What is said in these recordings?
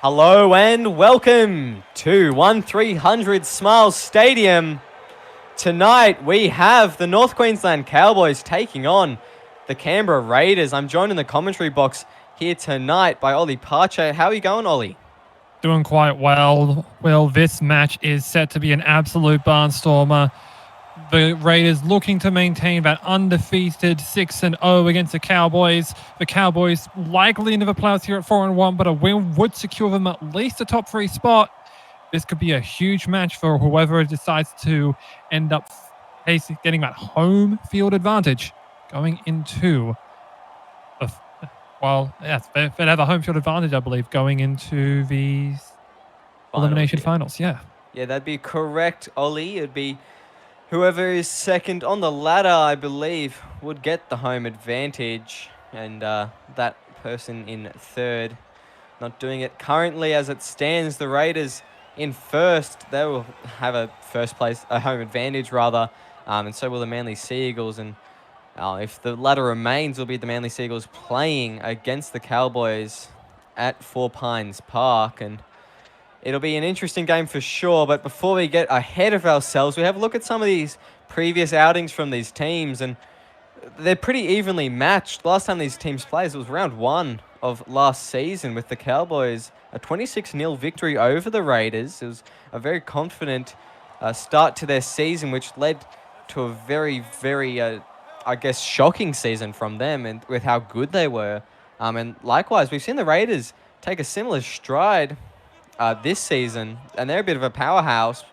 Hello and welcome to 1300 Smiles Stadium. Tonight we have the North Queensland Cowboys taking on the Canberra Raiders. I'm joined in the commentary box here tonight by Ollie Parche. How are you going, Ollie? Doing quite well. Well, this match is set to be an absolute barnstormer. The Raiders looking to maintain that undefeated 6-0 against the Cowboys. The Cowboys likely into the playoffs here at 4-1, but a win would secure them at least a top 3 spot. This could be a huge match for whoever decides to end up getting that home field advantage going into they have a home field advantage, I believe, going into the elimination finals. Yeah, that'd be correct, Ollie. It'd be whoever is second on the ladder, I believe, would get the home advantage, and that person in third not doing it. Currently, as it stands, the Raiders in first. They will have a home advantage rather, and so will the Manly Sea Eagles. And if the ladder remains, will be the Manly Sea Eagles playing against the Cowboys at Four Pines Park, and it'll be an interesting game for sure. But before we get ahead of ourselves, we have a look at some of these previous outings from these teams, and they're pretty evenly matched. Last time these teams played, it was round 1 of last season with the Cowboys, a 26-0 victory over the Raiders. It was a very confident start to their season, which led to a very, very, shocking season from them and with how good they were. And likewise, we've seen the Raiders take a similar stride this season, and they're a bit of a powerhouse.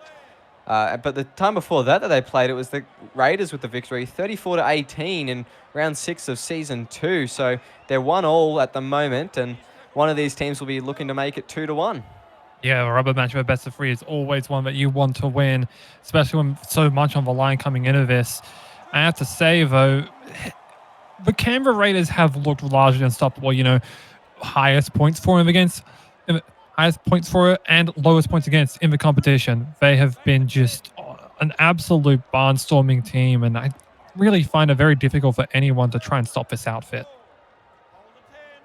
But the time before that they played, it was the Raiders with the victory, 34-18 in round 6 of season 2. So they're 1-1 at the moment, and one of these teams will be looking to make it 2-1. Yeah, a rubber match of a best of 3 is always one that you want to win, especially when so much on the line coming into this. I have to say, though, the Canberra Raiders have looked largely unstoppable. Highest points for and lowest points against in the competition. They have been just an absolute barnstorming team, and I really find it very difficult for anyone to try and stop this outfit.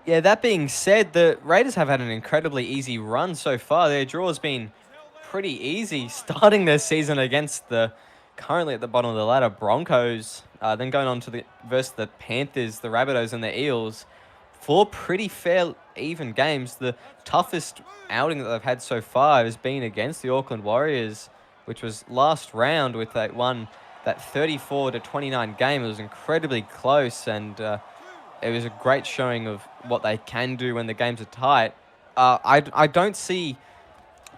Yeah, that being said, the Raiders have had an incredibly easy run so far. Their draw has been pretty easy, starting their season against the currently at the bottom of the ladder Broncos, then going on to versus the Panthers, the Rabbitohs, and the Eels. 4 pretty fair, even games. The toughest outing that they've had so far has been against the Auckland Warriors, which was last round with that 34-29 game. It was incredibly close, and it was a great showing of what they can do when the games are tight. I don't see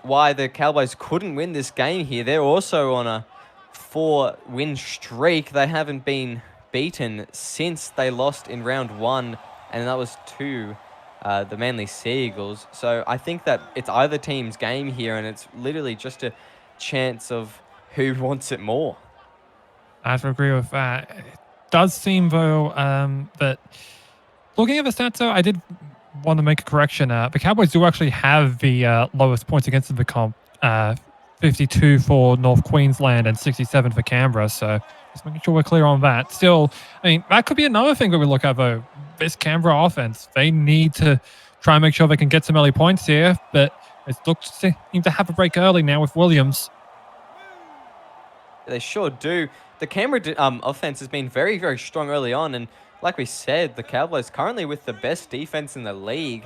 why the Cowboys couldn't win this game here. They're also on a 4-win streak. They haven't been beaten since they lost in round 1, and that was to the Manly Sea Eagles. So I think that it's either team's game here, and it's literally just a chance of who wants it more. I have to agree with that. It does seem, though, that looking at the stats, though, I did want to make a correction. The Cowboys do actually have the lowest points against the comp, 52 for North Queensland and 67 for Canberra. So just making sure we're clear on that. Still, I mean, that could be another thing that we look at, though. This Canberra offense, they need to try and make sure they can get some early points here, but it looks to seem to have a break early now with Williams. They sure do. The Canberra offense has been very, very strong early on, and like we said, the Cowboys currently with the best defense in the league.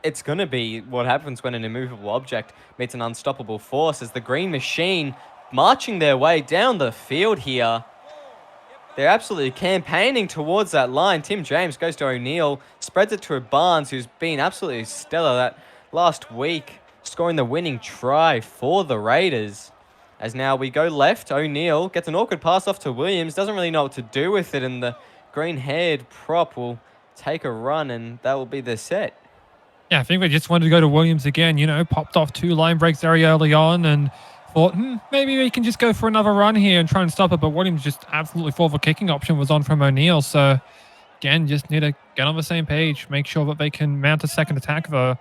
It's going to be what happens when an immovable object meets an unstoppable force, as the Green Machine marching their way down the field here. They're absolutely campaigning towards that line. Tim James goes to O'Neill, spreads it to Barnes, who's been absolutely stellar that last week, scoring the winning try for the Raiders. As now we go left, O'Neill gets an awkward pass off to Williams, doesn't really know what to do with it, and the green-haired prop will take a run, and that will be the set. Yeah, I think they just wanted to go to Williams again, popped off 2 line breaks very early on and thought, maybe we can just go for another run here and try and stop it. But Williams just absolutely thought the kicking option was on from O'Neill. So, again, just need to get on the same page, make sure that they can mount a second attack, though.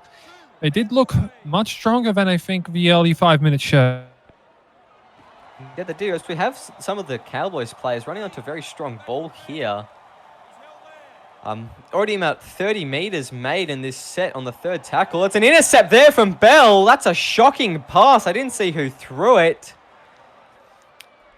They did look much stronger than I think the early 5-minute show. Yeah, they do. As we have some of the Cowboys players running onto a very strong ball here. Already about 30 meters made in this set on the third tackle. It's an intercept there from Bell. That's a shocking pass. I didn't see who threw it.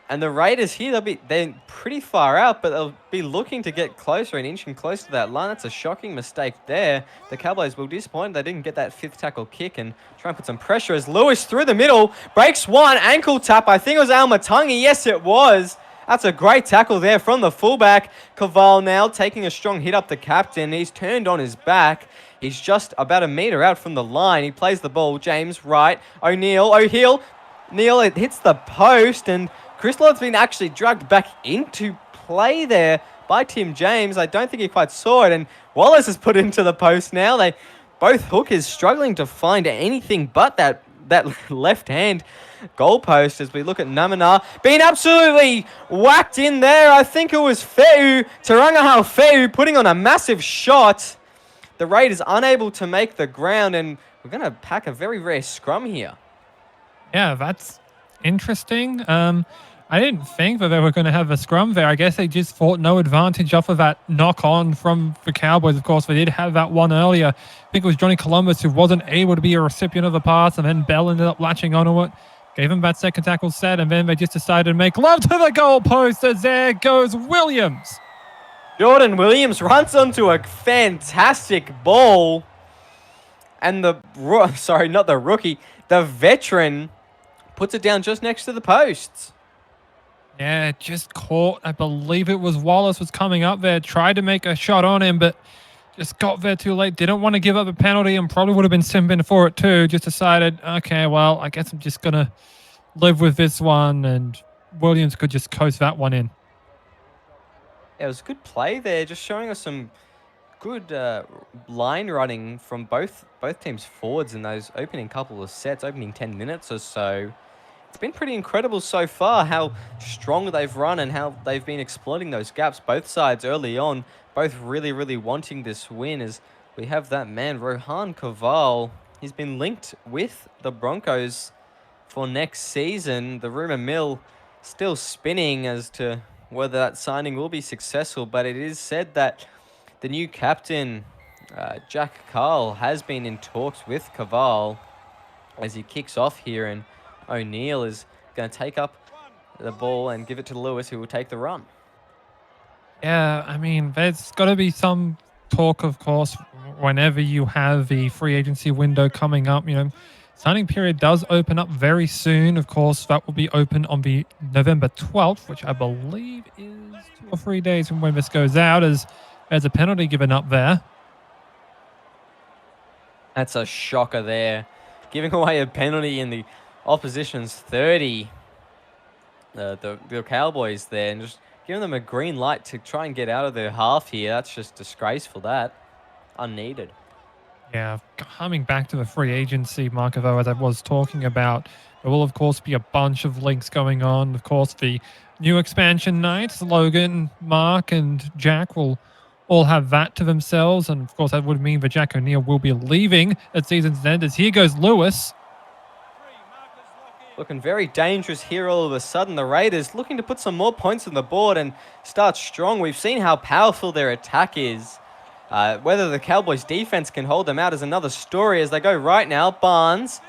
And the Raiders here, they're pretty far out, but they'll be looking to get closer and inching close to that line. That's a shocking mistake there. The Cowboys will disappoint. They didn't get that fifth tackle kick and try and put some pressure as Lewis through the middle. Breaks one, ankle tap. I think it was Almatangi. Yes, it was. That's a great tackle there from the fullback. Caval now taking a strong hit up the captain. He's turned on his back. He's just about a meter out from the line. He plays the ball. James right. O'Heal. Neil, it hits the post, and Chris Lord's been actually dragged back into play there by Tim James. I don't think he quite saw it, and Wallace is put into the post now. Both hookers struggling to find anything but that left hand goalpost as we look at Namana being absolutely whacked in there. I think it was Tarangahau Feu putting on a massive shot. The Raiders unable to make the ground, and we're going to pack a very rare scrum here. Yeah, that's interesting. I didn't think that they were going to have a scrum there. I guess they just thought no advantage off of that knock-on from the Cowboys. Of course, they did have that one earlier. I think it was Johnny Columbus who wasn't able to be a recipient of the pass, and then Bell ended up latching onto it. Gave him that second tackle set, and then they just decided to make love to the goalpost as there goes Williams. Jordan Williams runs onto a fantastic ball. And the veteran puts it down just next to the posts. Yeah, just caught. I believe it was Wallace was coming up there, tried to make a shot on him, but just got there too late. Didn't want to give up a penalty and probably would have been simping for it too. Just decided, okay, well, I guess I'm just going to live with this one, and Williams could just coast that one in. Yeah, it was a good play there, just showing us some good line running from both teams' forwards in those opening couple of sets, opening 10 minutes or so. It's been pretty incredible so far how strong they've run and how they've been exploiting those gaps, both sides early on, both really, really wanting this win as we have that man, Rohan Caval. He's been linked with the Broncos for next season. The rumour mill still spinning as to whether that signing will be successful, but it is said that the new captain, Jack Carl, has been in talks with Caval as he kicks off here, and O'Neill is going to take up the ball and give it to Lewis, who will take the run. Yeah, I mean, there's got to be some talk, of course, whenever you have the free agency window coming up. You know, signing period does open up very soon. Of course, that will be open on the November 12th, which I believe is 2 or 3 days from when this goes out, as there's a penalty given up there. That's a shocker there. Giving away a penalty in the opposition's 30. The Cowboys there, and just giving them a green light to try and get out of their half here. That's just disgraceful, that. Unneeded. Yeah, coming back to the free agency market, though, as I was talking about, there will, of course, be a bunch of links going on. Of course, the new expansion nights, Logan, Mark, and Jack will all have that to themselves. And, of course, that would mean that Jack O'Neill will be leaving at season's end, as here goes Lewis. Looking very dangerous here all of a sudden. The Raiders looking to put some more points on the board and start strong. We've seen how powerful their attack is. Whether the Cowboys' defense can hold them out is another story as they go right now. Barnes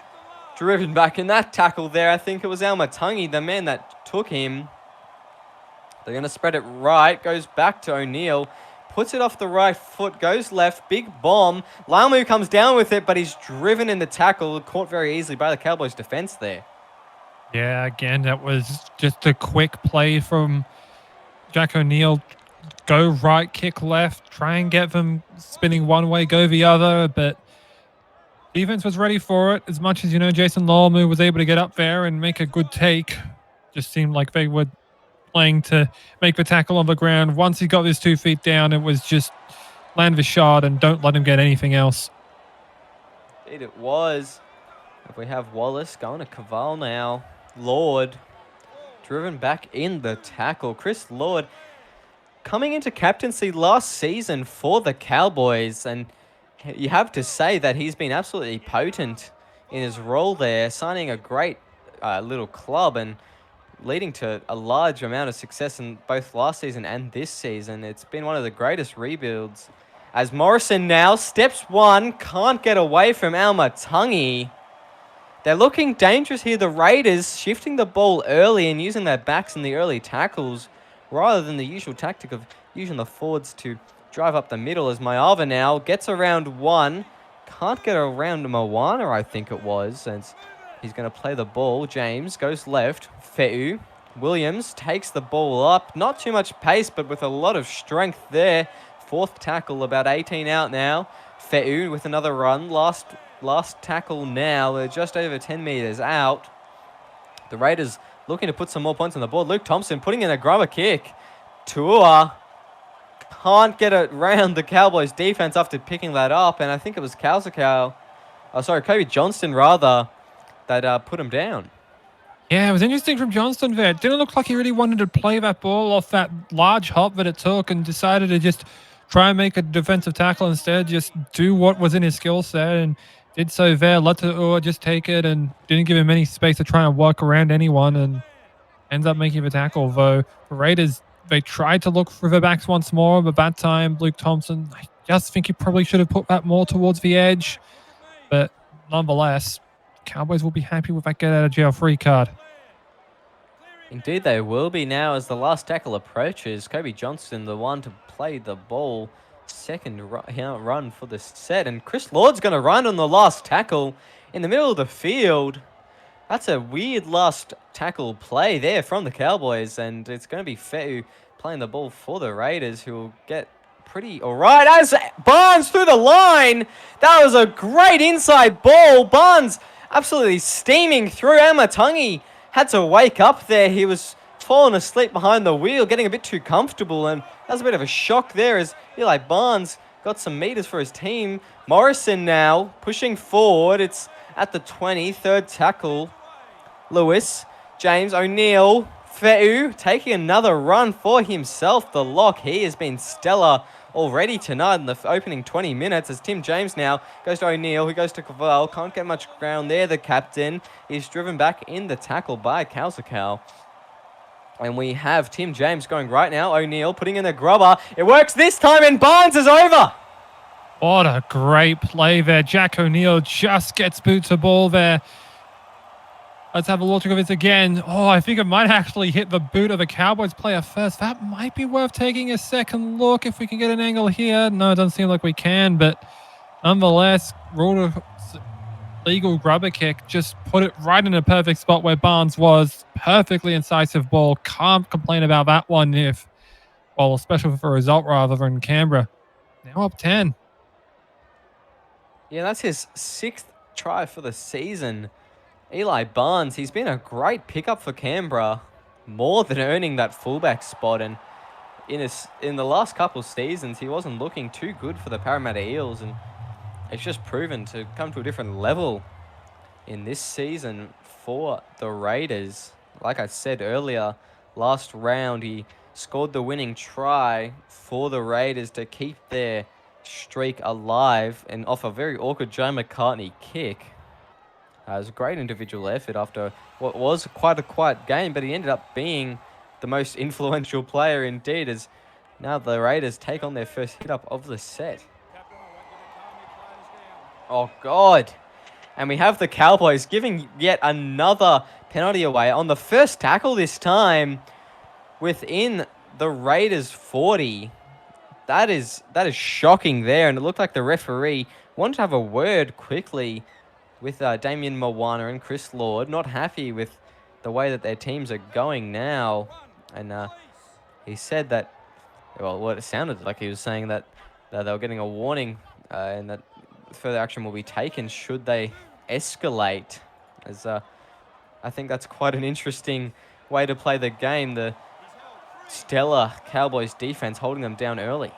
driven back in that tackle there. I think it was Almatangi, the man that took him. They're going to spread it right. Goes back to O'Neill. Puts it off the right foot. Goes left. Big bomb. Lamu comes down with it, but he's driven in the tackle. Caught very easily by the Cowboys' defense there. Yeah, again, that was just a quick play from Jack O'Neill. Go right, kick left, try and get them spinning one way, go the other, but defense was ready for it. As much as, you know, Jason Lolmu was able to get up there and make a good take. Just seemed like they were playing to make the tackle on the ground. Once he got his 2 feet down, it was just land the shot and don't let him get anything else. Indeed it was. If we have Wallace going to Caval now. Lord driven back in the tackle. Chris Lord coming into captaincy last season for the Cowboys, and you have to say that he's been absolutely potent in his role there, signing a great little club, and leading to a large amount of success in both last season and this season. It's been one of the greatest rebuilds. As Morrison now steps one, can't get away from Almatangi. They're looking dangerous here, the Raiders, shifting the ball early and using their backs in the early tackles rather than the usual tactic of using the forwards to drive up the middle. As Mayava now gets around one, can't get around Moana, I think it was, and he's going to play the ball. James goes left, Fe'u. Williams takes the ball up, not too much pace, but with a lot of strength there. Fourth tackle, about 18 out now. Fe'u with another run, last tackle now. They're just over 10 meters out. The Raiders looking to put some more points on the board. Luke Thompson putting in a grubber kick. Tua can't get it around the Cowboys defense after picking that up. And I think it was Kobe Johnston rather, that put him down. Yeah, it was interesting from Johnston there. It didn't look like he really wanted to play that ball off that large hop that it took and decided to just try and make a defensive tackle instead, just do what was in his skill set and did so there. Let Tua just take it and didn't give him any space to try and work around anyone and ends up making the tackle. Though the Raiders, they tried to look for the backs once more, but that time Luke Thompson, I just think he probably should have put that more towards the edge. But nonetheless, Cowboys will be happy with that get out of jail free card. Indeed, they will be now as the last tackle approaches. Kobe Johnston, the one to play the ball. Second run for the set. And Chris Lord's going to run on the last tackle in the middle of the field. That's a weird last tackle play there from the Cowboys. And it's going to be Fe'u playing the ball for the Raiders, who will get pretty all right. As Barnes through the line. That was a great inside ball. Barnes absolutely steaming through. Amatangi had to wake up there. He was falling asleep behind the wheel, getting a bit too comfortable, and that was a bit of a shock there as Eli Barnes got some meters for his team. Morrison now pushing forward. It's at the 20, third tackle. Lewis, James, O'Neill, Fe'u taking another run for himself. The lock, he has been stellar already tonight in the opening 20 minutes as Tim James now goes to O'Neill, who goes to Cavell. Can't get much ground there. The captain is driven back in the tackle by Kausakau. And we have Tim James going right now. O'Neill putting in a grubber. It works this time and Barnes is over. What a great play there. Jack O'Neill just gets boot to ball there. Let's have a look at this again. Oh, I think it might actually hit the boot of the Cowboys player first. That might be worth taking a second look if we can get an angle here. No, it doesn't seem like we can, but nonetheless, legal grubber kick just put it right in a perfect spot where Barnes was. Perfectly incisive ball. Can't complain about that one especially for a result rather than Canberra. Now up 10. Yeah, that's his 6th try for the season. Eli Barnes, he's been a great pickup for Canberra, more than earning that fullback spot. And in the last couple seasons, he wasn't looking too good for the Parramatta Eels, and it's just proven to come to a different level in this season for the Raiders. Like I said earlier, last round he scored the winning try for the Raiders to keep their streak alive and off a very awkward Joe McCartney kick. It was a great individual effort after what was quite a quiet game, but he ended up being the most influential player indeed, as now the Raiders take on their first hit-up of the set. Oh, God. And we have the Cowboys giving yet another penalty away on the first tackle this time within the Raiders' 40. That is shocking there, and it looked like the referee wanted to have a word quickly with Damien Moana and Chris Lord. Not happy with the way that their teams are going now. And he said that, what it sounded like he was saying that they were getting a warning and that further action will be taken should they escalate. As I think that's quite an interesting way to play the game. The stellar Cowboys defense holding them down early.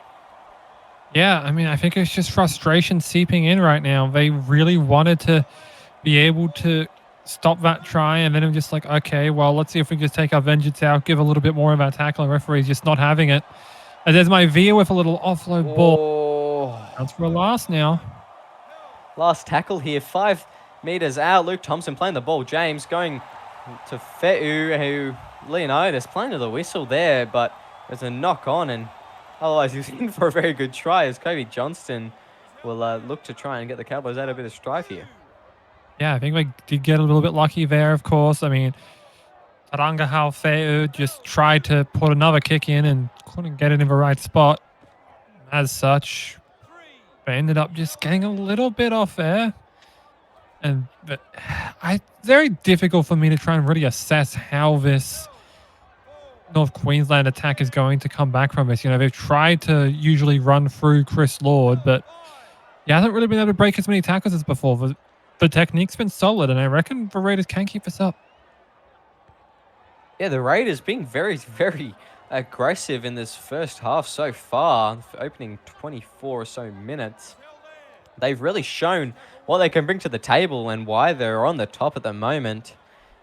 Yeah, I mean, I think it's just frustration seeping in right now. They really wanted to be able to stop that try, and then I'm just like, okay, well, let's see if we can just take our vengeance out, give a little bit more of our tackle, and referee's just not having it. And there's my veer with a little offload ball. That's for a last now. Last tackle here, 5 meters out. Luke Thompson playing the ball. James going to Fe'u, who Leonidas playing to the whistle there, but there's a knock on, and otherwise he's in for a very good try as Kobe Johnston will look to try and get the Cowboys out of a bit of strife here. Yeah, I think we did get a little bit lucky there, of course. I mean, Taranga Halfeu just tried to put another kick in and couldn't get it in the right spot. As such, they ended up just getting a little bit off there. And very difficult for me to try and really assess how this North Queensland attack is going to come back from this. You know, they've tried to usually run through Chris Lord, but he hasn't really been able to break as many tackles as before. The technique's been solid, and I reckon the Raiders can keep this up. Yeah, the Raiders being very, very aggressive in this first half so far, opening 24 or so minutes. They've really shown what they can bring to the table and why they're on the top at the moment.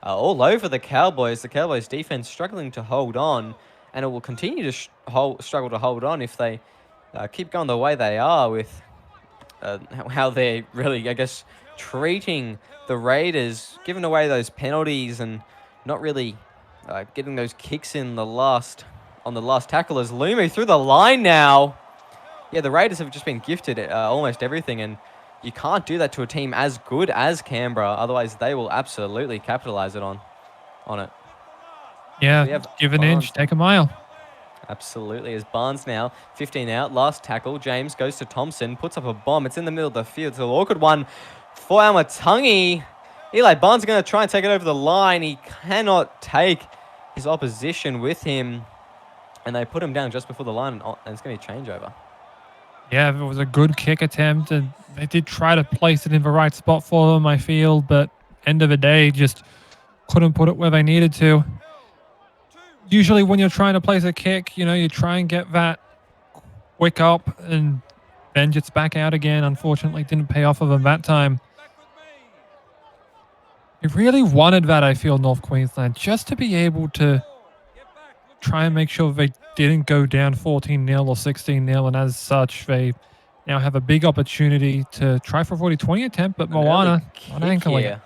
All over the Cowboys defense struggling to hold on, and it will continue to struggle to hold on if they keep going the way they are with how they're really, I guess, treating the Raiders, giving away those penalties and not really getting those kicks in the last tackle as Lumu through the line now. Yeah, the Raiders have just been gifted almost everything, and you can't do that to a team as good as Canberra. Otherwise, they will absolutely capitalize it on it. Yeah, give an inch, take a mile. Absolutely. As Barnes now, 15 out, last tackle. James goes to Thompson, puts up a bomb. It's in the middle of the field. It's an awkward one for Amatangi. Eli Barnes is going to try and take it over the line. He cannot take his opposition with him, and they put him down just before the line, and it's going to be changeover. Yeah, it was a good kick attempt, and they did try to place it in the right spot for them, I feel, but end of the day, just couldn't put it where they needed to. Usually when you're trying to place a kick, you know, you try and get that quick up and then just back out again. Unfortunately, didn't pay off of them that time. They really wanted that, I feel, North Queensland, just to be able to try and make sure they didn't go down 14-0 or 16-0, and as such, they now have a big opportunity to try for a 40-20 attempt, but Moana on ankling it.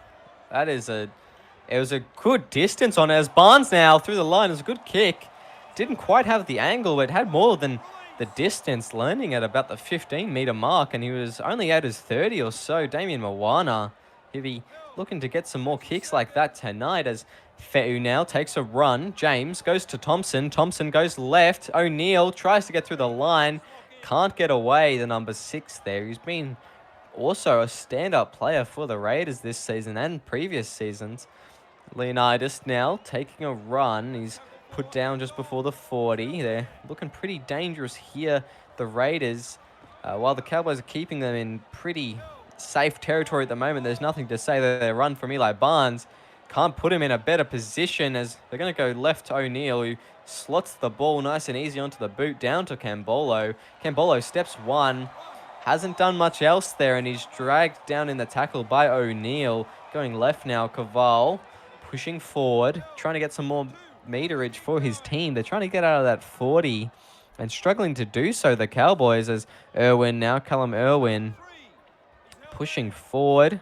It was a good distance on it as Barnes now through the line. It was a good kick. Didn't quite have the angle, but it had more than the distance, landing at about the 15-meter mark, and he was only at his 30 or so. Damien Moana, he'll be looking to get some more kicks like that tonight as Fe'u now takes a run. James goes to Thompson. Thompson goes left. O'Neill tries to get through the line. Can't get away, the number 6 there. He's been also a stand-up player for the Raiders this season and previous seasons. Leonidas now taking a run. He's put down just before the 40. They're looking pretty dangerous here, the Raiders. While the Cowboys are keeping them in pretty safe territory at the moment, there's nothing to say that their run from Eli Barnes can't put him in a better position as they're going to go left to O'Neill, who slots the ball nice and easy onto the boot down to Cambolo. Cambolo steps one, hasn't done much else there, and he's dragged down in the tackle by O'Neill. Going left now, Caval pushing forward, trying to get some more meterage for his team. They're trying to get out of that 40 and struggling to do so, the Cowboys, as Callum Irwin pushing forward.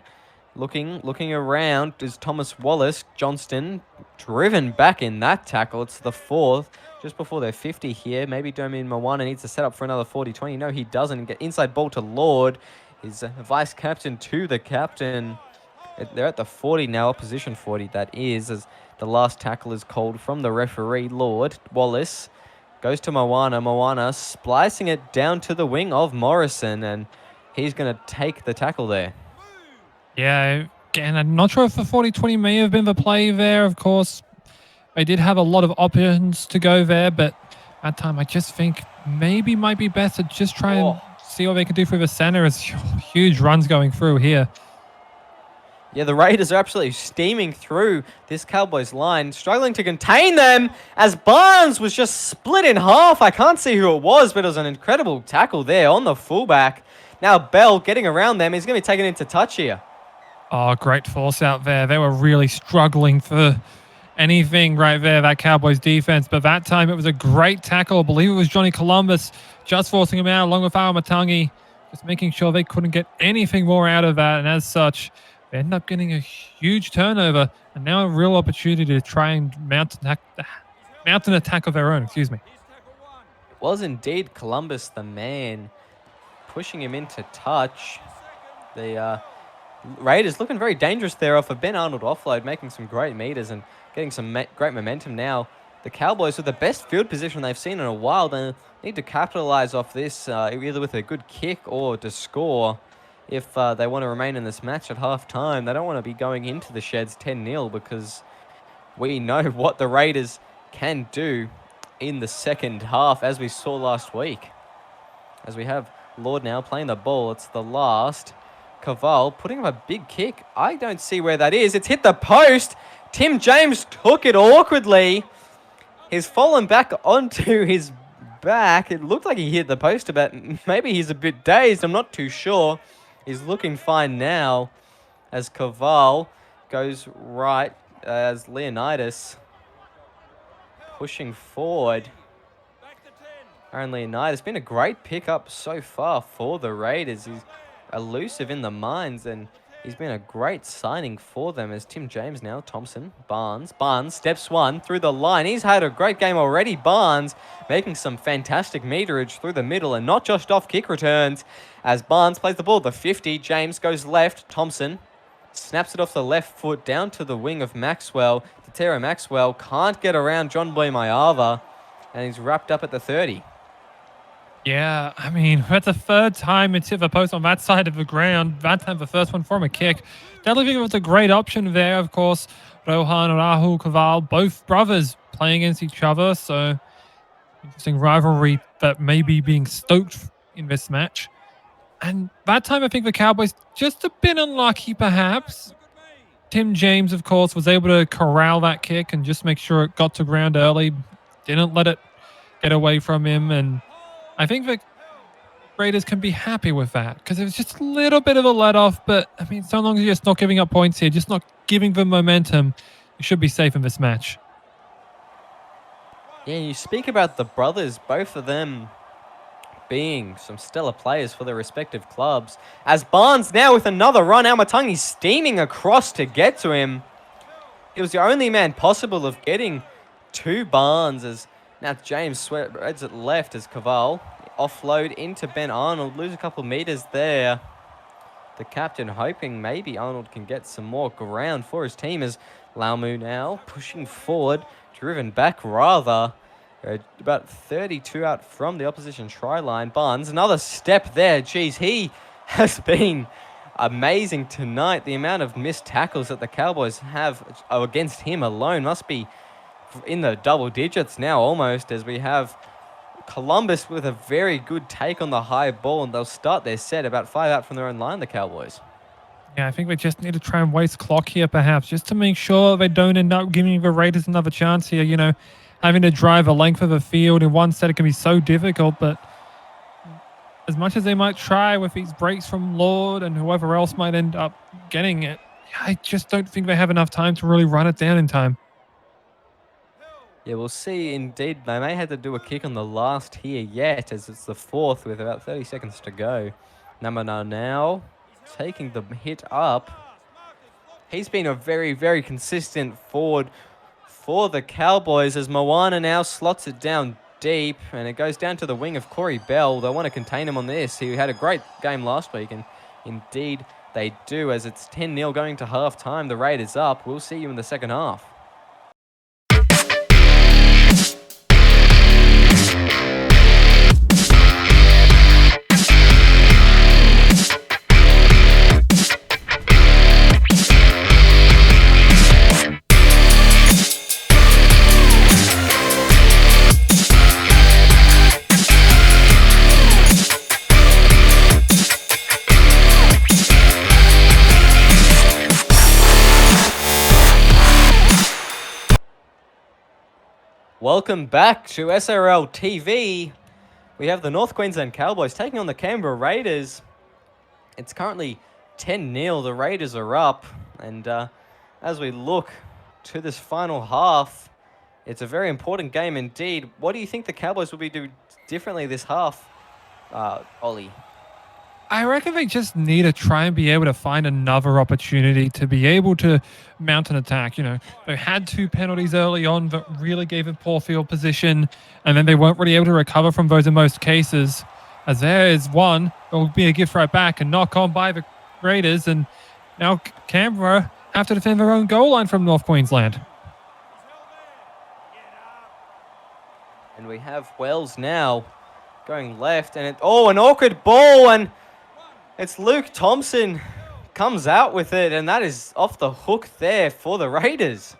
Looking around is Thomas Wallace. Johnston driven back in that tackle. It's the 4th, just before their 50 here. Maybe Domin Moana needs to set up for another 40-20. No, he doesn't. Get inside ball to Lord. His vice captain to the captain. They're at the 40 now, opposition 40 that is, as the last tackle is called from the referee. Lord Wallace goes to Moana. Moana splicing it down to the wing of Morrison, and he's going to take the tackle there. Yeah, again, I'm not sure if the 40-20 may have been the play there. Of course, they did have a lot of options to go there, but at time I just think maybe might be best to just try and see what they can do through the center. As huge runs going through here. Yeah, the Raiders are absolutely steaming through this Cowboys line, struggling to contain them as Barnes was just split in half. I can't see who it was, but it was an incredible tackle there on the fullback. Now Bell getting around them. He's going to be taken into touch here. Oh, great force out there. They were really struggling for anything right there, that Cowboys defense. But that time it was a great tackle. I believe it was Johnny Columbus just forcing him out along with Matangi, just making sure they couldn't get anything more out of that. And as such, They end up getting a huge turnover, and now a real opportunity to try and mount an attack of their own. Excuse me. It was indeed Columbus the man, pushing him into touch. The Raiders looking very dangerous there off a Ben Arnold offload, making some great meters and getting some great momentum now. The Cowboys with the best field position they've seen in a while. They need to capitalize off this either with a good kick or to score if they want to remain in this match at half-time. They don't want to be going into the sheds 10-0 because we know what the Raiders can do in the second half, as we saw last week. As we have Lord now playing the ball. It's the last. Caval putting up a big kick. I don't see where that is. It's hit the post. Tim James took it awkwardly. He's fallen back onto his back. It looked like he hit the post a bit. Maybe he's a bit dazed. I'm not too sure. He's looking fine now as Caval goes right as Leonidas pushing forward. Aaron Leonidas been a great pickup so far for the Raiders. He's elusive in the mines, and he's been a great signing for them as Tim James now. Thompson, Barnes steps one through the line. He's had a great game already. Barnes making some fantastic meterage through the middle and not just off kick returns as Barnes plays the ball. The 50, James goes left. Thompson snaps it off the left foot down to the wing of Maxwell. Terry Maxwell can't get around John Boy Mayava, and he's wrapped up at the 30. Yeah, I mean, that's the third time it's hit the post on that side of the ground. That time the first one from a kick. Definitely was a great option there, of course. Rohan and Rahul Kaval, both brothers playing against each other. So, interesting rivalry that may be being stoked in this match. And that time, I think the Cowboys just a bit unlucky, perhaps. Tim James, of course, was able to corral that kick and just make sure it got to ground early. Didn't let it get away from him. And I think the Raiders can be happy with that because it was just a little bit of a let-off. But, I mean, so long as you're just not giving up points here, just not giving them momentum, you should be safe in this match. Yeah, you speak about the brothers, both of them being some stellar players for their respective clubs. As Barnes now with another run, Almatangi steaming across to get to him. It was the only man possible of getting to Barnes as now James spreads it left as Caval. Offload into Ben Arnold, lose a couple meters there. The captain hoping maybe Arnold can get some more ground for his team as Laumu now pushing forward, driven back rather. About 32 out from the opposition try line. Barnes, another step there. Geez, he has been amazing tonight. The amount of missed tackles that the Cowboys have against him alone must be in the double digits now almost, as we have Columbus with a very good take on the high ball, and they'll start their set about 5 out from their own line, the Cowboys. Yeah, I think they just need to try and waste clock here, perhaps, just to make sure they don't end up giving the Raiders another chance here. You know, having to drive a length of the field in one set, it can be so difficult, but as much as they might try with these breaks from Lord and whoever else might end up getting it, I just don't think they have enough time to really run it down in time. Yeah, we'll see. Indeed, they may have to do a kick on the last here yet, as it's the fourth with about 30 seconds to go. Namana now taking the hit up. He's been a very, very consistent forward for the Cowboys as Moana now slots it down deep, and it goes down to the wing of Corey Bell. They want to contain him on this. He had a great game last week, and indeed they do, as it's 10-0 going to half-time. The Raiders up. We'll see you in the second half. Welcome back to SRL TV. We have the North Queensland Cowboys taking on the Canberra Raiders. It's currently 10-0. The Raiders are up. And as we look to this final half, it's a very important game indeed. What do you think the Cowboys will be doing differently this half, Ollie? I reckon they just need to try and be able to find another opportunity to be able to mount an attack. They had 2 penalties early on that really gave it poor field position, and then they weren't really able to recover from those in most cases. As there is one, it will be a gift right back and knock on by the Raiders, and now Canberra have to defend their own goal line from North Queensland. And we have Wells now going left, and an awkward ball, and it's Luke Thompson comes out with it, and that is off the hook there for the Raiders.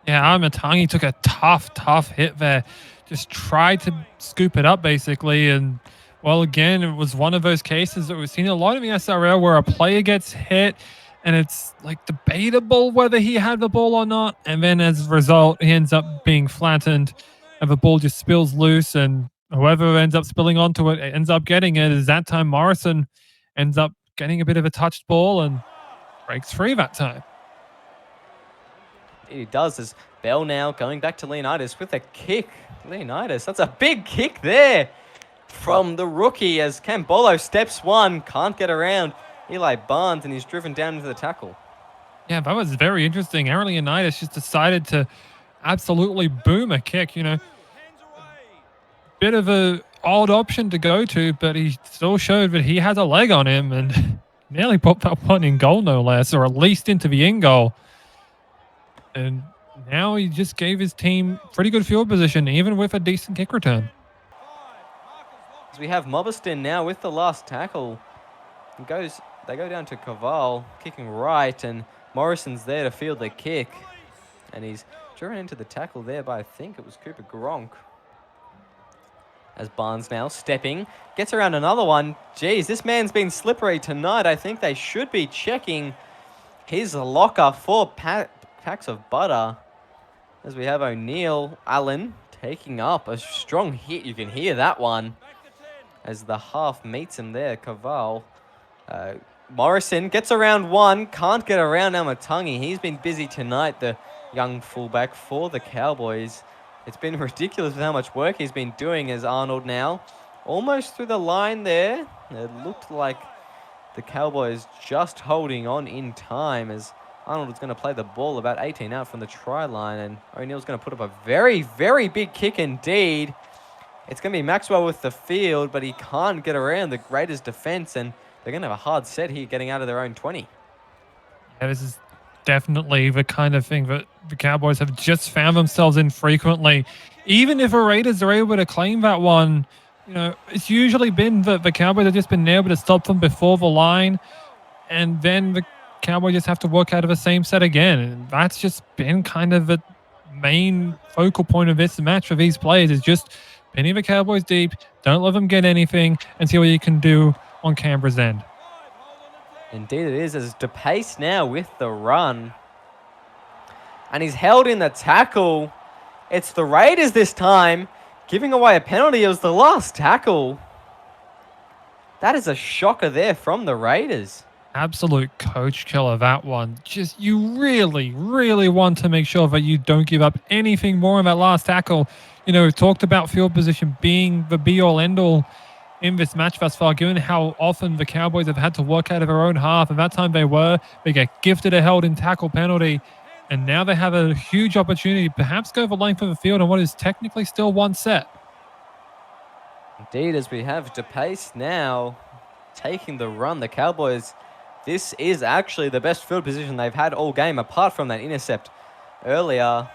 Yeah, Amatangi took a tough hit there. Just tried to scoop it up, basically. And, well, again, it was one of those cases that we've seen a lot in the SRL where a player gets hit and it's like debatable whether he had the ball or not. And then as a result, he ends up being flattened and the ball just spills loose. And whoever ends up spilling onto it ends up getting it. Is that time Morrison ends up getting a bit of a touched ball and breaks free that time. He does, as Bell now going back to Leonidas with a kick. Leonidas, that's a big kick there from the rookie as Cambolo steps one, can't get around Eli Barnes, and he's driven down into the tackle. Yeah, that was very interesting. Aaron Leonidas just decided to absolutely boom a kick, Bit of a odd option to go to, but he still showed that he has a leg on him and nearly popped that one in goal, no less, or at least into the in goal. And now he just gave his team pretty good field position, even with a decent kick return. As we have Mobberston now with the last tackle. They go down to Caval, kicking right, and Morrison's there to field the kick. And he's driven into the tackle there by, I think it was Cooper Gronk. As Barnes now stepping, gets around another one. Geez, this man's been slippery tonight. I think they should be checking his locker for packs of butter. As we have O'Neill, Allen taking up a strong hit. You can hear that one as the half meets him there. Caval. Morrison gets around one, can't get around Amatangi. He's been busy tonight, the young fullback for the Cowboys. It's been ridiculous with how much work he's been doing as Arnold now. Almost through the line there. It looked like the Cowboys just holding on in time as Arnold was going to play the ball about 18 out from the try line, and O'Neill's going to put up a very, very big kick indeed. It's going to be Maxwell with the field, but he can't get around the Raiders' defense, and they're going to have a hard set here getting out of their own 20. Yeah, this is definitely the kind of thing that the Cowboys have just found themselves in frequently. Even if the Raiders are able to claim that one, it's usually been that the Cowboys have just been able to stop them before the line, and then the Cowboys just have to work out of the same set again. And that's just been kind of the main focal point of this match for these players, is just pinning the Cowboys deep, don't let them get anything, and see what you can do on Canberra's end. Indeed it is, as DePace now with the run. And he's held in the tackle. It's the Raiders this time, giving away a penalty. It was the last tackle. That is a shocker there from the Raiders. Absolute coach killer, that one. Just, you really, really want to make sure that you don't give up anything more in that last tackle. We've talked about field position being the be-all, end-all in this match thus far, given how often the Cowboys have had to work out of their own half. And that time they get gifted a held in tackle penalty. And now they have a huge opportunity to perhaps go the length of the field on what is technically still one set. Indeed, as we have DePace now taking the run. The Cowboys, this is actually the best field position they've had all game, apart from that intercept earlier.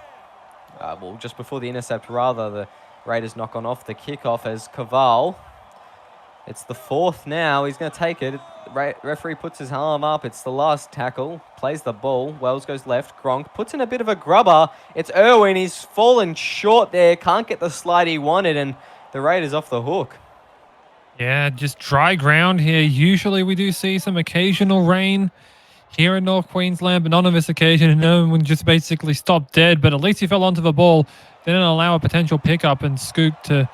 Just before the intercept, rather, the Raiders knock on off the kickoff as Caval. It's the fourth now. He's going to take it. Referee puts his arm up. It's the last tackle. Plays the ball. Wells goes left. Gronk puts in a bit of a grubber. It's Irwin. He's fallen short there. Can't get the slide he wanted, and the Raiders off the hook. Yeah, just dry ground here. Usually we do see some occasional rain here in North Queensland, but not on this occasion. No one just basically stopped dead, but at least he fell onto the ball. Didn't allow a potential pickup and scoop to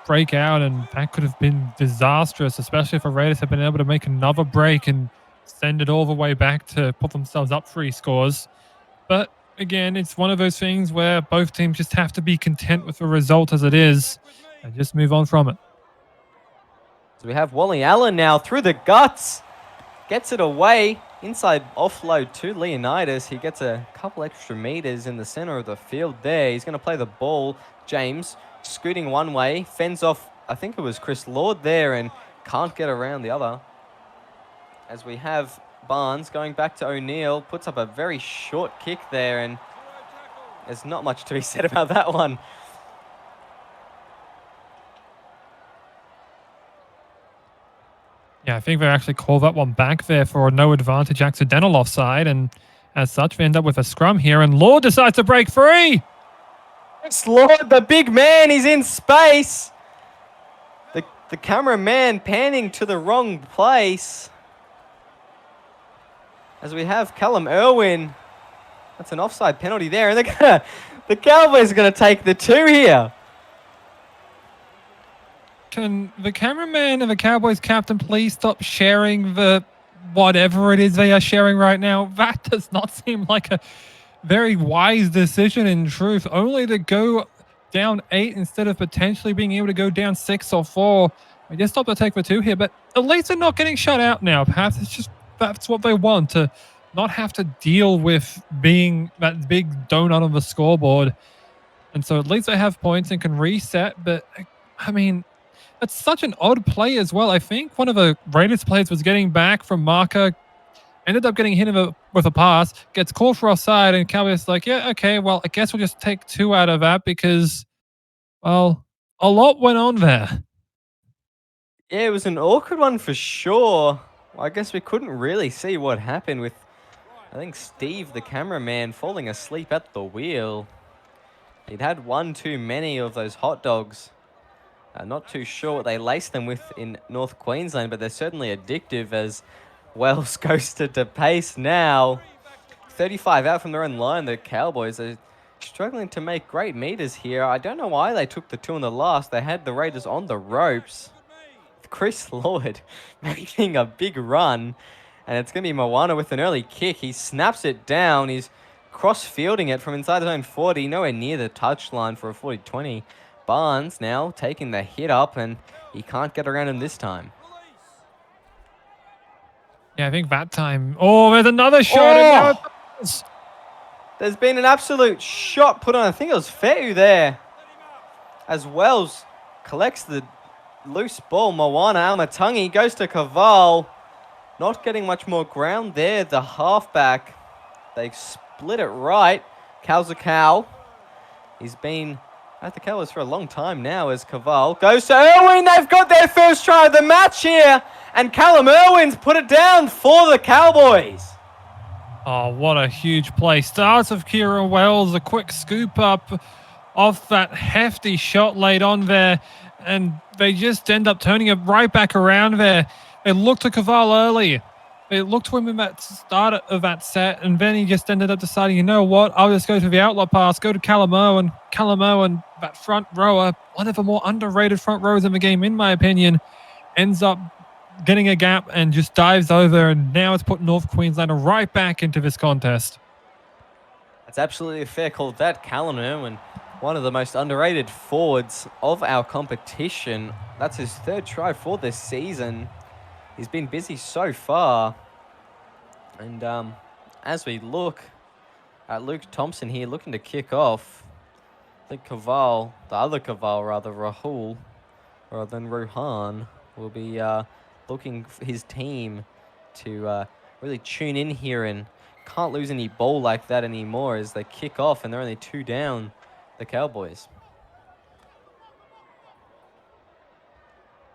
break out, and that could have been disastrous, especially if the Raiders had been able to make another break and send it all the way back to put themselves up 3 scores. But again, it's one of those things where both teams just have to be content with the result as it is and just move on from it. So we have Wally Allen now through the guts. Gets it away. Inside offload to Leonidas. He gets a couple extra meters in the center of the field there. He's going to play the ball. James scooting one way. Fends off, I think it was Chris Lord there, and can't get around the other. As we have Barnes going back to O'Neill. Puts up a very short kick there, and there's not much to be said about that one. Yeah, I think they actually call that one back there for a no advantage accidental offside, and as such, we end up with a scrum here, and Lord decides to break free. It's Lord, the big man, he's in space. The cameraman panning to the wrong place. As we have Callum Irwin. That's an offside penalty there, and the Cowboys are going to take the 2 here. Can the cameraman and the Cowboys captain please stop sharing the whatever it is they are sharing right now? That does not seem like a very wise decision in truth. Only to go down 8 instead of potentially being able to go down 6 or 4. We just stopped to take the 2 here, but at least they're not getting shut out now. Perhaps it's just that's what they want, to not have to deal with being that big donut on the scoreboard. And so at least they have points and can reset. But I mean, it's such an odd play as well. I think one of the Raiders players was getting back from marker, ended up getting hit with a pass, gets called for offside, and Cowboys like, yeah, okay, well, I guess we'll just take 2 out of that because, well, a lot went on there. Yeah, it was an awkward one for sure. I guess we couldn't really see what happened with, I think, Steve, the cameraman, falling asleep at the wheel. He'd had one too many of those hot dogs. Not too sure what they laced them with in North Queensland, but they're certainly addictive as Wells goes to pace now. 35 out from their own line. The Cowboys are struggling to make great meters here. I don't know why they took the 2 in the last. They had the Raiders on the ropes. Chris Lord making a big run, and it's going to be Moana with an early kick. He snaps it down. He's cross-fielding it from inside his own 40, nowhere near the touchline for a 40-20. Barnes now taking the hit up, and he can't get around him this time. Yeah, I think that time. Oh, there's another shot. And now there's been an absolute shot put on. I think it was Fe'u there. As Wells collects the loose ball. Moana Amatangi goes to Kaval. Not getting much more ground there. The halfback, they split it right. Cal's a cow. He's been at the Cowboys for a long time now as Kaval goes to Irwin. They've got their first try of the match here. And Callum Irwin's put it down for the Cowboys. Oh, what a huge play. Starts of Kira Wells, a quick scoop up off that hefty shot laid on there. And they just end up turning it right back around there. They looked to Kaval early. They looked to him in that start of that set, and then he just ended up deciding, you know what, I'll just go to the outlet pass, go to Callum Irwin. Callum Irwin, that front rower, one of the more underrated front rowers in the game, in my opinion, ends up getting a gap and just dives over, and now it's put North Queensland right back into this contest. That's absolutely a fair call. That Callum Irwin, one of the most underrated forwards of our competition. That's his 3rd try for this season. He's been busy so far. And as we look at Luke Thompson here looking to kick off, I think Kaval, the other Kaval rather, Rahul, rather than Rohan, will be looking for his team to really tune in here, and can't lose any ball like that anymore as they kick off and they're only 2 down, the Cowboys.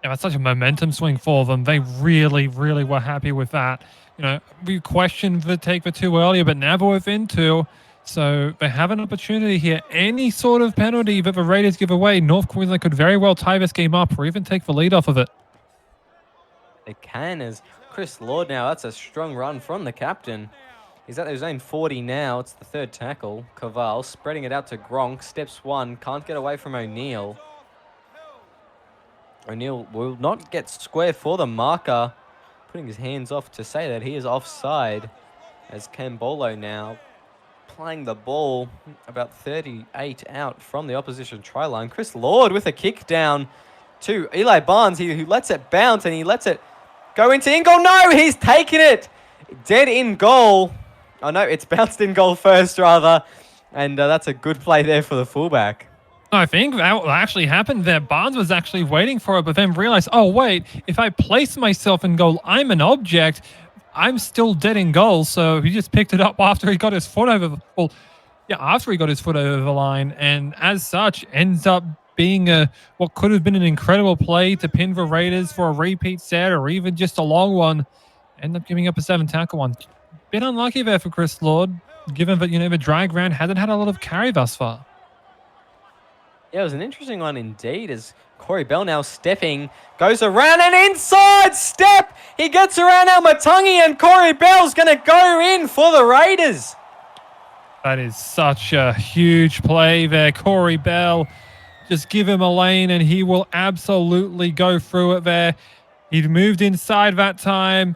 Yeah, that's such a momentum swing for them. They really, really were happy with that. You know, we questioned the take for 2 earlier, but now they're within 2. So they have an opportunity here. Any sort of penalty that the Raiders give away, North Queensland could very well tie this game up or even take the lead off of it. They can, as Chris Lord now, that's a strong run from the captain. He's at his own 40 now. It's the 3rd tackle. Kaval spreading it out to Gronk. Steps 1. Can't get away from O'Neill. O'Neill will not get square for the marker. Putting his hands off to say that he is offside. As Cambolo now playing the ball about 38 out from the opposition try line. Chris Lord with a kick down. to Eli Barnes here, who lets it bounce and he lets it go into in goal. No, he's taken it dead in goal. Oh no, it's bounced in goal first rather, and that's a good play there for the fullback. I think that actually happened there. Barnes was actually waiting for it, but then realized, oh, wait, if I place myself in goal, I'm an object. I'm still dead in goal. So he just picked it up after he got his foot over after he got his foot over the line. And as such, ends up being what could have been an incredible play to pin the Raiders for a repeat set or even just a long one. End up giving up a 7-tackle one. Bit unlucky there for Chris Lord, given that, the drag round hasn't had a lot of carry thus far. Yeah, it was an interesting one indeed as Corey Bell now stepping, goes around an inside step. He gets around Almatungi and Corey Bell's going to go in for the Raiders. That is such a huge play there. Corey Bell, just give him a lane and he will absolutely go through it there. He'd moved inside that time,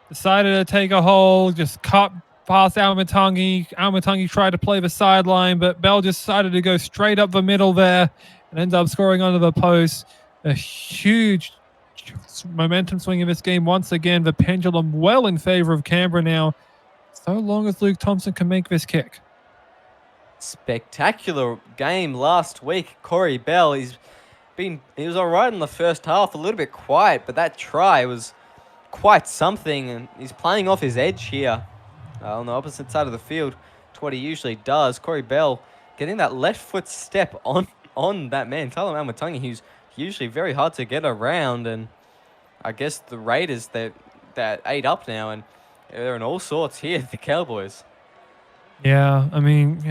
decided to take a hold, just cut past Almatungi. Almatungi tried to play the sideline, but Bell just decided to go straight up the middle there and ends up scoring under the post. A huge momentum swing in this game. Once again, the pendulum well in favor of Canberra now, so long as Luke Thompson can make this kick. Spectacular game last week. Corey Bell, he was all right in the first half, a little bit quiet, but that try was quite something, and he's playing off his edge here. On the opposite side of the field to what he usually does. Corey Bell getting that left foot step on that man, Tyler Almatungi, who's usually very hard to get around. And I guess the Raiders, they're 8 up now, and they're in all sorts here, the Cowboys. Yeah, I mean,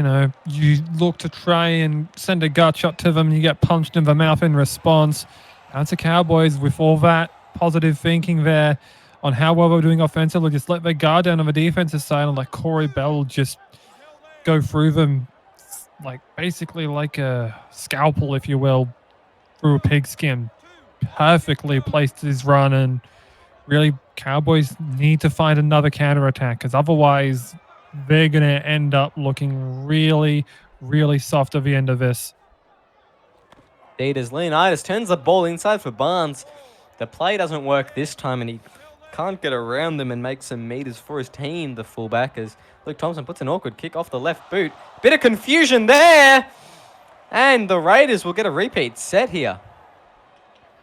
you look to try and send a gut shot to them and you get punched in the mouth in response. That's the Cowboys with all that positive thinking there on how well we're doing offensively, just let their guard down on the defensive side and let Corey Bell just go through them basically like a scalpel, if you will, through a pigskin. Perfectly placed his run, and really Cowboys need to find another counterattack because otherwise they're going to end up looking really, really soft at the end of this. Leonidas turns the ball inside for Barnes. The play doesn't work this time, and he can't get around them and make some meters for his team, the fullback, as Luke Thompson puts an awkward kick off the left boot. Bit of confusion there, and the Raiders will get a repeat set here.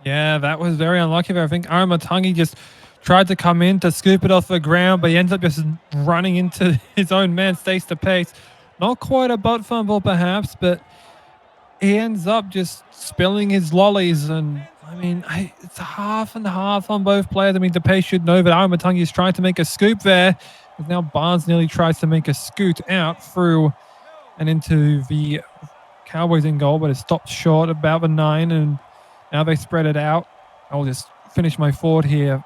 Yeah, that was very unlucky there. I think Almatungi just tried to come in to scoop it off the ground, but he ends up just running into his own man, Stace to pace. Not quite a butt fumble, perhaps, but he ends up just spilling his lollies. And I mean, it's a half and half on both players. I mean, DePace should know that Almatungi is trying to make a scoop there. But now Barnes nearly tries to make a scoot out through and into the Cowboys in goal, but it stopped short about the 9, and now they spread it out. I'll just finish my thought here.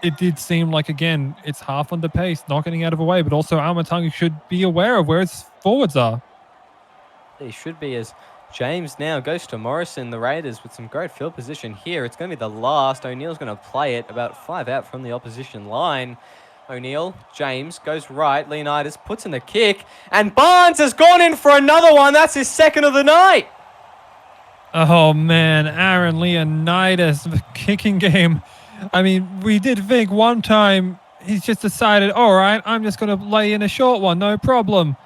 It did seem like, again, it's half on DePace, not getting out of the way, but also Almatungi should be aware of where his forwards are. They should be, as James now goes to Morrison, the Raiders, with some great field position here. It's going to be the last. O'Neill's going to play it about 5 out from the opposition line. O'Neill, James, goes right. Leonidas puts in the kick, and Barnes has gone in for another one. That's his second of the night. Oh, man, Aaron Leonidas, the kicking game. I mean, we did think one time he's just decided, all right, I'm just going to lay in a short one, no problem.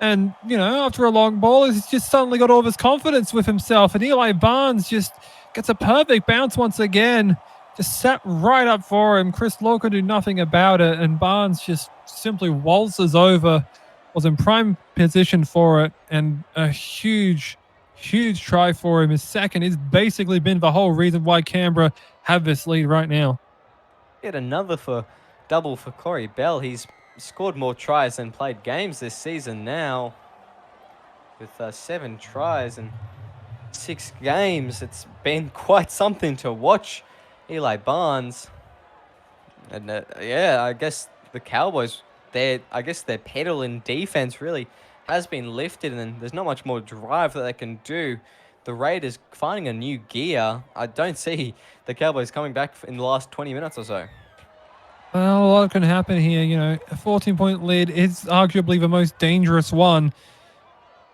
And, after a long ball, he's just suddenly got all of his confidence with himself. And Eli Barnes just gets a perfect bounce once again. Just sat right up for him. Chris Law could do nothing about it. And Barnes just simply waltzes over, was in prime position for it. And a huge try for him. His second has basically been the whole reason why Canberra have this lead right now. Yet another double for Corey Bell. He's scored more tries than played games this season now, with 7 tries and 6 games. It's been quite something to watch. Eli Barnes, and I guess the Cowboys, their pedal in defense really has been lifted, and there's not much more drive that they can do. The Raiders finding a new gear. I don't see the Cowboys coming back in the last 20 minutes or so. Well, a lot can happen here. A 14-point lead is arguably the most dangerous one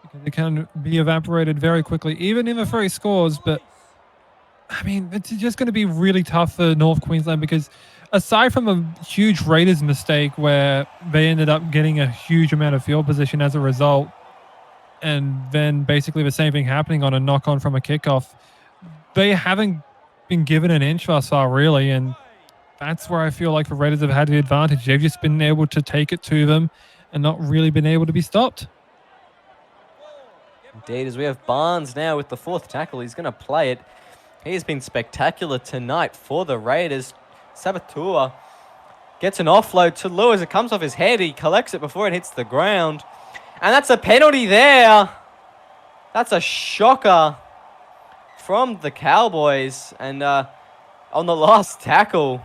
because it can be evaporated very quickly, even in the 3 scores. But I mean, it's just going to be really tough for North Queensland because aside from a huge Raiders mistake where they ended up getting a huge amount of field position as a result, and then basically the same thing happening on a knock on from a kickoff, they haven't been given an inch thus far, really. And that's where I feel like the Raiders have had the advantage. They've just been able to take it to them and not really been able to be stopped. Indeed, as we have Barnes now with the fourth tackle. He's going to play it. He has been spectacular tonight for the Raiders. Sabatua gets an offload to Lewis. It comes off his head. He collects it before it hits the ground. And that's a penalty there. That's a shocker from the Cowboys. And on the last tackle,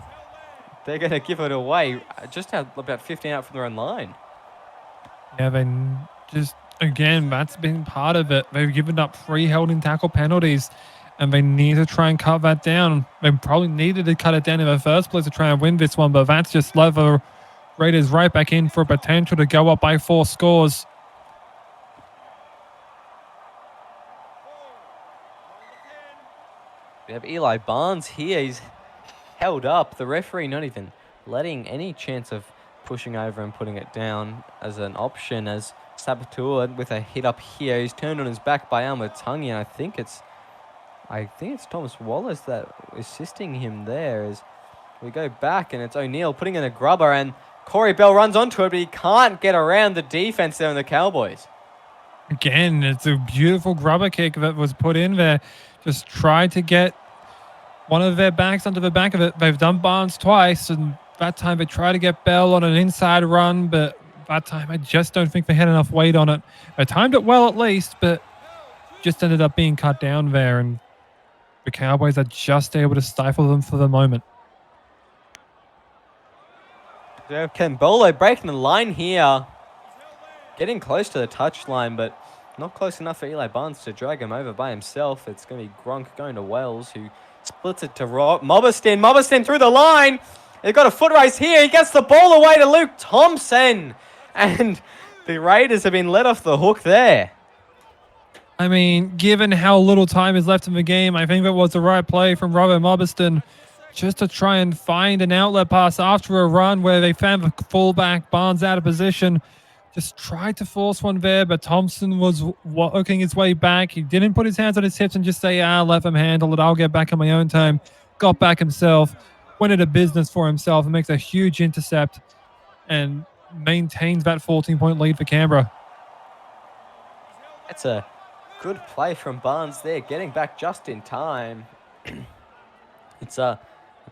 they're going to give it away. Just about 15 out from their own line. Yeah, they just, again, that's been part of it. They've given up 3 held in tackle penalties, and they need to try and cut that down. They probably needed to cut it down in the first place to try and win this one, but that's just let the Raiders right back in for potential to go up by 4 scores. We have Eli Barnes here. He's held up. The referee not even letting any chance of pushing over and putting it down as an option, as Sabatua with a hit up here. He's turned on his back by Almatungi, and I think it's Thomas Wallace that assisting him there. As we go back, and it's O'Neill putting in a grubber, and Corey Bell runs onto it, but he can't get around the defense there in the Cowboys. Again, it's a beautiful grubber kick that was put in there. Just tried to get one of their backs onto the back of it. They've done Barnes twice, and that time they tried to get Bell on an inside run, but that time I just don't think they had enough weight on it. They timed it well at least, but just ended up being cut down there, and the Cowboys are just able to stifle them for the moment. Kembolo breaking the line here. Getting close to the touchline, but not close enough for Eli Barnes to drag him over by himself. It's going to be Gronk going to Wells, who splits it to Mobberston. Mobberston through the line. They've got a foot race here. He gets the ball away to Luke Thompson. And the Raiders have been let off the hook there. I mean, given how little time is left in the game, I think it was the right play from Robert Mobberston just to try and find an outlet pass after a run where they found the fullback, Barnes out of position. Just tried to force one there, but Thompson was working his way back. He didn't put his hands on his hips and just say, let them handle it. I'll get back on my own time. Got back himself, went into business for himself, and makes a huge intercept and maintains that 14-point lead for Canberra. That's a good play from Barnes there, getting back just in time. It's a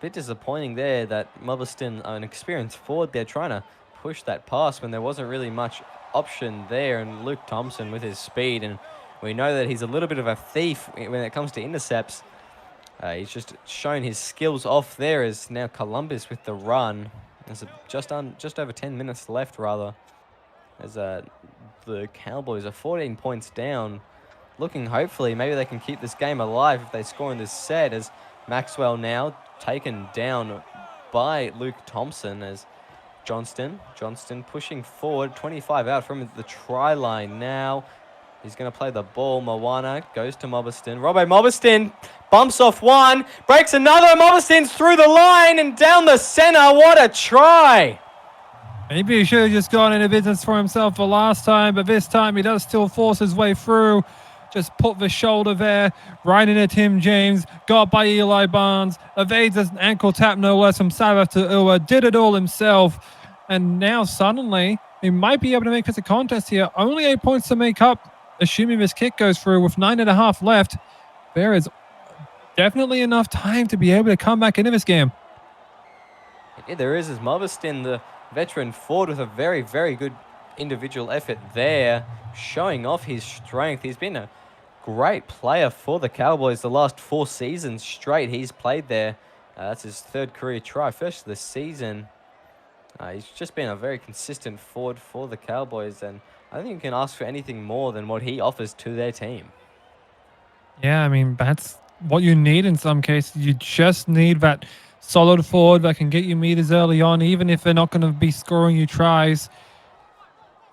bit disappointing there that Mobberston, an experienced forward, they're trying to push that pass when there wasn't really much option there, and Luke Thompson with his speed, and we know that he's a little bit of a thief when it comes to intercepts. He's just shown his skills off there, as now Columbus with the run. There's just over 10 minutes left, rather, as the Cowboys are 14 points down, looking hopefully maybe they can keep this game alive if they score in this set, as Maxwell now taken down by Luke Thompson, as Johnston pushing forward, 25 out from the try line now. He's going to play the ball. Moana goes to Mobberston. Robbo Mobberston bumps off one, breaks another. Mobberston's through the line and down the center. What a try! Maybe he should have just gone into business for himself the last time, but this time he does still force his way through. Just put the shoulder there, right into Tim James, got by Eli Barnes, evades an ankle tap no less from Sabah to Ua, did it all himself, and now suddenly he might be able to make this a contest here. Only 8 points to make up, assuming this kick goes through with 9.5 left. There is definitely enough time to be able to come back into this game. Yeah, there is, as Mobberston, the veteran forward, with a very, very good individual effort there, showing off his strength. He's been a great player for the Cowboys the last 4 seasons straight he's played there. That's his 3rd career try, first of the season. He's just been a very consistent forward for the Cowboys, and I don't think you can ask for anything more than what he offers to their team. Yeah, I mean, that's what you need in some cases. You just need that solid forward that can get you meters early on, even if they're not going to be scoring you tries.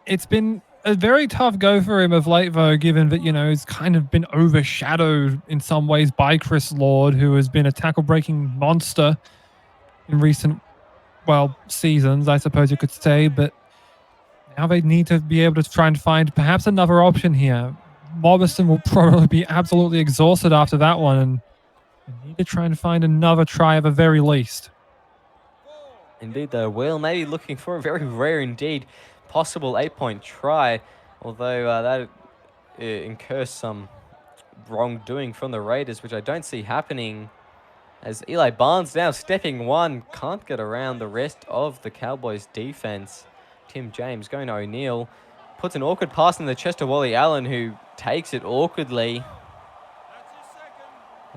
It's been a very tough go for him of late, though, given that, he's kind of been overshadowed in some ways by Chris Lord, who has been a tackle breaking monster in recent, well, seasons, I suppose you could say. But now they need to be able to try and find perhaps another option here. Mobison will probably be absolutely exhausted after that one, and they need to try and find another try at the very least. Indeed, they will. Maybe looking for a very rare indeed possible 8-point try, although that incurs some wrongdoing from the Raiders, which I don't see happening, as Eli Barnes now stepping one, can't get around the rest of the Cowboys defense. Tim James going to O'Neill, puts an awkward pass in the chest of Wally Allen, who takes it awkwardly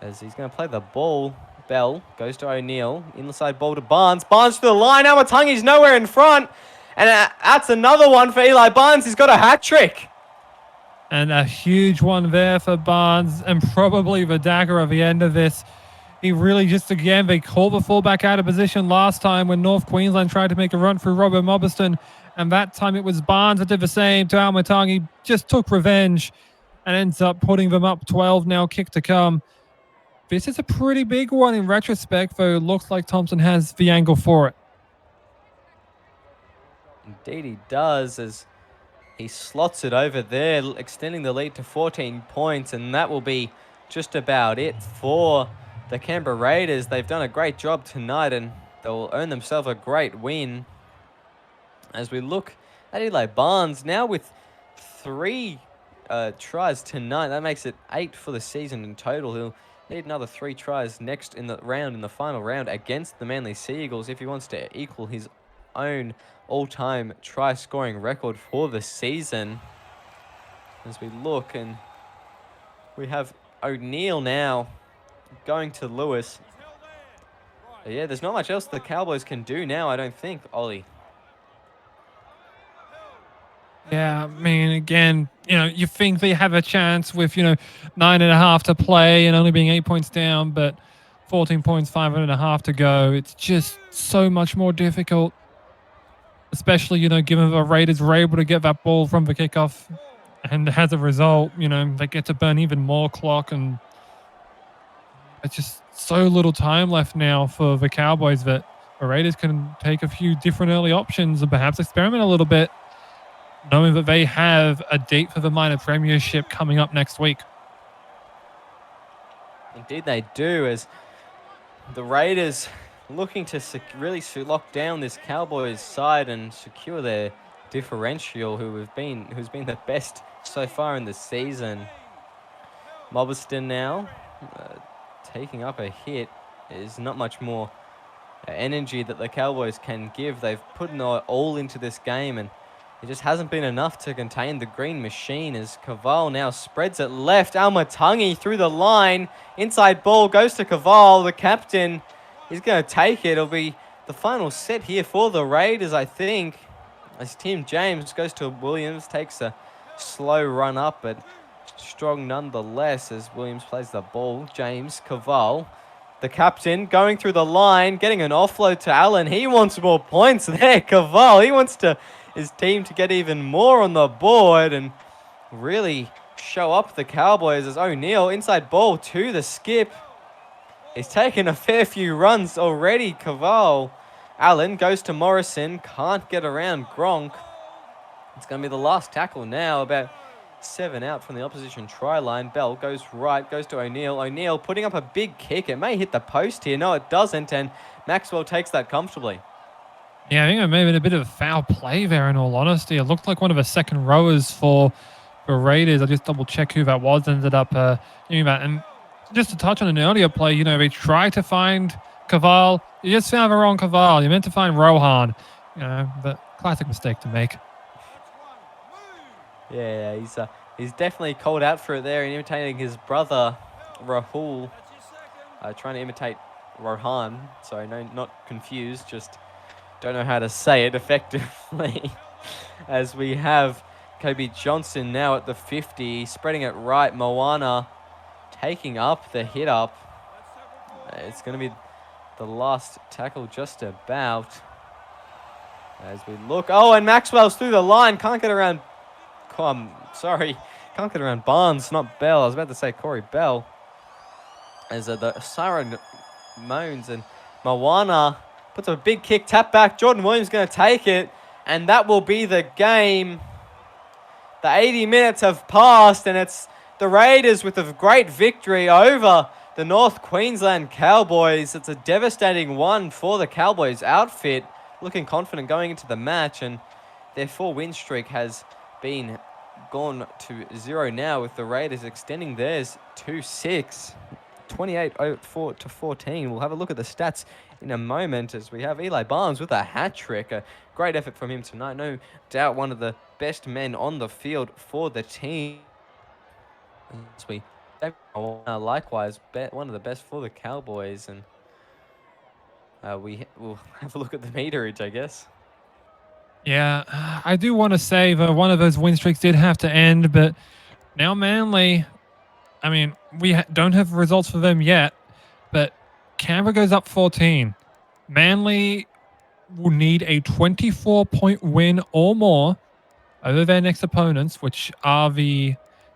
as he's going to play the ball. Bell goes to O'Neill, inside ball to Barnes. Barnes to the line. Amatangi's nowhere in front, and that's another one for Eli Barnes. He's got a hat trick. And a huge one there for Barnes, and probably the dagger at the end of this. He really just, again, they called the fullback out of position last time when North Queensland tried to make a run through Robert Mobiston, and that time it was Barnes that did the same to Amatangi, just took revenge and ends up putting them up 12 now, kick to come. This is a pretty big one in retrospect, though it looks like Thompson has the angle for it. Indeed he does, as he slots it over there, extending the lead to 14 points, and that will be just about it for the Canberra Raiders. They've done a great job tonight, and they'll earn themselves a great win. As we look at Eli Barnes, now with 3 tries tonight, that makes it 8 for the season in total. He'll need another 3 tries next in the final round against the Manly Sea Eagles if he wants to equal his own all-time try-scoring record for the season. As we look, and we have O'Neill now going to Lewis. But yeah, there's not much else the Cowboys can do now, I don't think, Ollie. Yeah, I mean, again, you think they have a chance with, 9.5 to play and only being 8 points down, but 14 points, 5.5 to go. It's just so much more difficult, especially, given the Raiders were able to get that ball from the kickoff. And as a result, they get to burn even more clock, and it's just so little time left now for the Cowboys that the Raiders can take a few different early options and perhaps experiment a little bit, knowing that they have a date for the minor premiership coming up next week. Indeed they do, as the Raiders looking to really lock down this Cowboys side and secure their differential, who's been the best so far in the season. Mobiston now taking up a hit. There's not much more energy that the Cowboys can give. They've put all into this game, and it just hasn't been enough to contain the green machine, as Caval now spreads it left. Almatangi through the line. Inside ball goes to Caval. The captain is going to take it. It'll be the final set here for the Raiders, I think, as Tim James goes to Williams, takes a slow run up, but strong nonetheless as Williams plays the ball. James, Caval, the captain, going through the line, getting an offload to Allen. He wants more points there, Caval. He wants his team to get even more on the board and really show up the Cowboys, as O'Neill, inside ball to the skip. He's taken a fair few runs already, Caval. Allen goes to Morrison, can't get around Gronk. It's going to be the last tackle now, about 7 out from the opposition try line. Bell goes right, goes to O'Neill. O'Neill putting up a big kick. It may hit the post here. No, it doesn't, and Maxwell takes that comfortably. Yeah, I think it may have been a bit of a foul play there, in all honesty. It looked like one of the second rowers for the Raiders. I just double-check who that was, ended up doing that. And just to touch on an earlier play, they tried to find Caval. You just found the wrong Caval. You meant to find Rohan. The classic mistake to make. Yeah, he's definitely called out for it there, and imitating his brother, Rahul, trying to imitate Rohan. So, no, not confused, just don't know how to say it effectively. As we have Kobe Johnson now at the 50, spreading it right. Moana taking up the hit up. It's going to be the last tackle just about. As we look. Oh, and Maxwell's through the line. Can't get around sorry, can't get around Barnes, not Bell. I was about to say Corey Bell. As the siren moans and Moana puts a big kick, tap back. Jordan Williams going to take it, and that will be the game. The 80 minutes have passed, and it's the Raiders with a great victory over the North Queensland Cowboys. It's a devastating one for the Cowboys outfit, looking confident going into the match, and their 4-win streak has been gone to 0 now, with the Raiders extending theirs to 6. 28-14. We'll have a look at the stats in a moment, as we have Eli Barnes with a hat-trick. A great effort from him tonight. No doubt one of the best men on the field for the team. As we likewise one of the best for the Cowboys, and we'll have a look at the meterage, I guess. Yeah, I do want to say that one of those win streaks did have to end, but now Manly, I mean, we don't have results for them yet, but Canberra goes up 14. Manly will need a 24-point win or more over their next opponents, which are the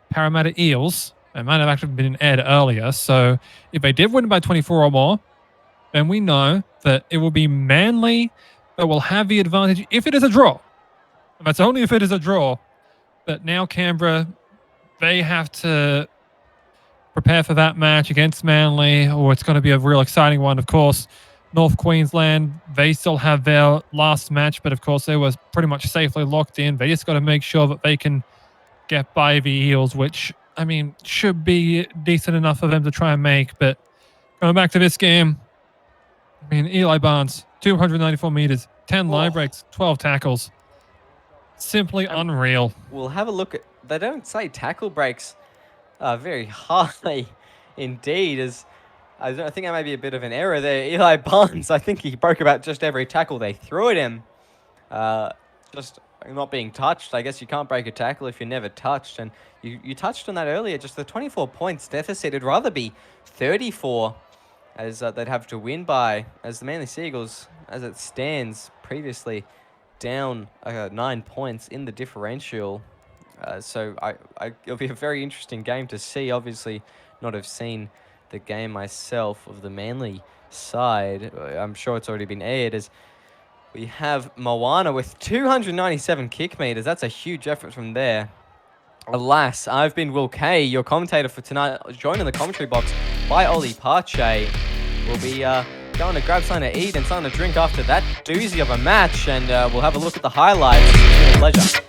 Parramatta Eels. They might have actually been aired earlier, so if they did win by 24 or more, then we know that it will be Manly that will have the advantage if it is a draw. And that's only if it is a draw. But now Canberra, they have to prepare for that match against Manly, or it's going to be a real exciting one, of course. North Queensland, they still have their last match, but of course they were pretty much safely locked in. They just got to make sure that they can get by the Eels, which, I mean, should be decent enough for them to try and make. But going back to this game, I mean, Eli Barnes, 294 meters, 10 line breaks, 12 tackles. Simply unreal. We'll have a look at, they don't say tackle breaks very high indeed, as I think that may be a bit of an error there. Eli Barnes, I think he broke about just every tackle they threw at him. Just not being touched. I guess you can't break a tackle if you're never touched. And you touched on that earlier, just the 24 points deficit. It'd rather be 34, as they'd have to win by, as the Manly Seagulls, as it stands, previously down 9 points in the differential. So it'll be a very interesting game to see. Obviously, not have seen the game myself of the Manly side. I'm sure it's already been aired, as we have Moana with 297 kick meters. That's a huge effort from there. Alas, I've been Will Kay, your commentator for tonight, joined in the commentary box by Ollie Parche. We'll be going to grab something to eat and something to drink after that doozy of a match, and we'll have a look at the highlights. It's been a pleasure.